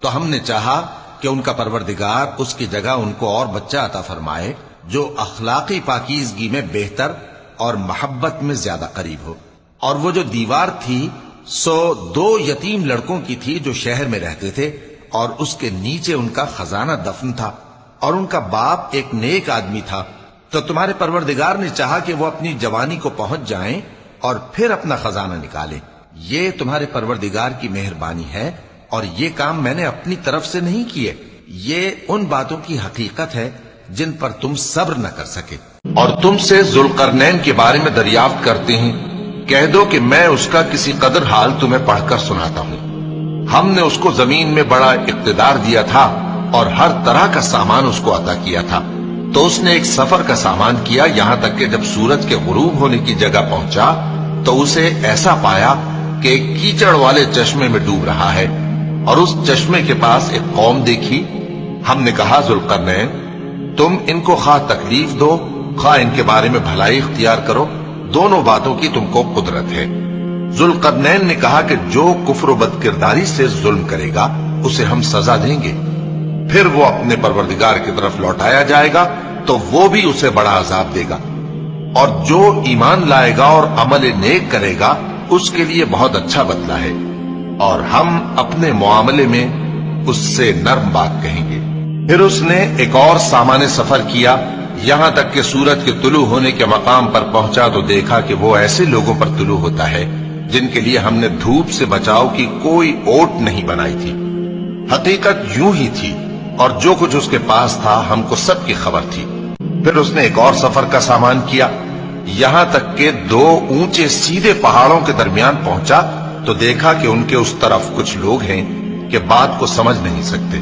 تو ہم نے چاہا کہ ان کا پروردگار اس کی جگہ ان کو اور بچہ عطا فرمائے جو اخلاقی پاکیزگی میں بہتر اور محبت میں زیادہ قریب ہو۔ اور وہ جو دیوار تھی سو 2 یتیم لڑکوں کی تھی جو شہر میں رہتے تھے، اور اس کے نیچے ان کا خزانہ دفن تھا، اور ان کا باپ ایک نیک آدمی تھا۔ تو تمہارے پروردگار نے چاہا کہ وہ اپنی جوانی کو پہنچ جائیں اور پھر اپنا خزانہ نکالیں۔ یہ تمہارے پروردگار کی مہربانی ہے، اور یہ کام میں نے اپنی طرف سے نہیں کیے، یہ ان باتوں کی حقیقت ہے جن پر تم صبر نہ کر سکے۔ اور تم سے ذوالقرنین کے بارے میں دریافت کرتے ہیں، کہہ دو کہ میں اس کا کسی قدر حال تمہیں پڑھ کر سناتا ہوں۔ ہم نے اس کو زمین میں بڑا اقتدار دیا تھا اور ہر طرح کا سامان اس کو عطا کیا تھا۔ تو اس نے ایک سفر کا سامان کیا، یہاں تک کہ جب سورج کے غروب ہونے کی جگہ پہنچا تو اسے ایسا پایا کہ ایک کیچڑ والے چشمے میں ڈوب رہا ہے، اور اس چشمے کے پاس ایک قوم دیکھی۔ ہم نے کہا ذوالقرنین، تم ان کو خواہ تکلیف دو خواہ ان کے بارے میں بھلائی اختیار کرو، دونوں باتوں کی تم کو قدرت ہے۔ ذوالقرنین نے کہا کہ جو کفر و بد کرداری سے ظلم کرے گا اسے ہم سزا دیں گے، پھر وہ اپنے پروردگار کی طرف لوٹایا جائے گا تو وہ بھی اسے بڑا عذاب دے گا، اور جو ایمان لائے گا اور عمل نیک کرے گا اس کے لیے بہت اچھا بدلہ ہے، اور ہم اپنے معاملے میں اس سے نرم بات کہیں گے۔ پھر اس نے ایک اور سامان سفر کیا، یہاں تک کہ سورج کے طلوع ہونے کے مقام پر پہنچا تو دیکھا کہ وہ ایسے لوگوں پر طلوع ہوتا ہے جن کے لیے ہم نے دھوپ سے بچاؤ کی کوئی اوٹ نہیں بنائی تھی۔ حقیقت یوں ہی تھی، اور جو کچھ اس کے پاس تھا ہم کو سب کی خبر تھی۔ پھر اس نے ایک اور سفر کا سامان کیا، یہاں تک کہ 2 اونچے سیدھے پہاڑوں کے درمیان پہنچا تو دیکھا کہ ان کے اس طرف کچھ لوگ ہیں کہ بات کو سمجھ نہیں سکتے۔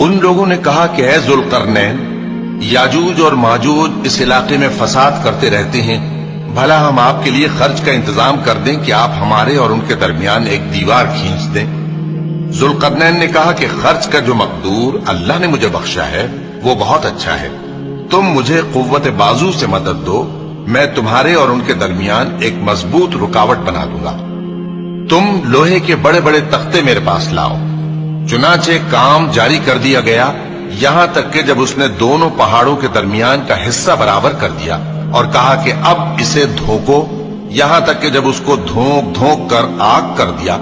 ان لوگوں نے کہا کہ اے ذوالقرنین، یاجوج اور ماجوج اس علاقے میں فساد کرتے رہتے ہیں، بھلا ہم آپ کے لیے خرچ کا انتظام کر دیں کہ آپ ہمارے اور ان کے درمیان ایک دیوار کھینچ دیں۔ ذوالقرنین نے کہا کہ خرچ کا جو مقدور اللہ نے مجھے بخشا ہے وہ بہت اچھا ہے، تم مجھے قوت بازو سے مدد دو، میں تمہارے اور ان کے درمیان ایک مضبوط رکاوٹ بنا دوں گا۔ تم لوہے کے بڑے بڑے تختے میرے پاس لاؤ۔ چنانچہ کام جاری کر دیا گیا، یہاں تک کہ جب اس نے دونوں پہاڑوں کے درمیان کا حصہ برابر کر دیا اور کہا کہ اب اسے دھوکو، یہاں تک کہ جب اس کو دھونک دھونک کر آگ کر دیا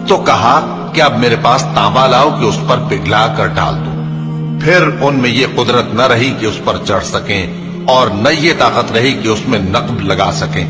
تو کہا کہ اب میرے پاس تانبا لاؤ کہ اس پر پگھلا کر ڈال دوں۔ پھر ان میں یہ قدرت نہ رہی کہ اس پر چڑھ سکیں، اور نہ یہ طاقت رہی کہ اس میں نقب لگا سکیں۔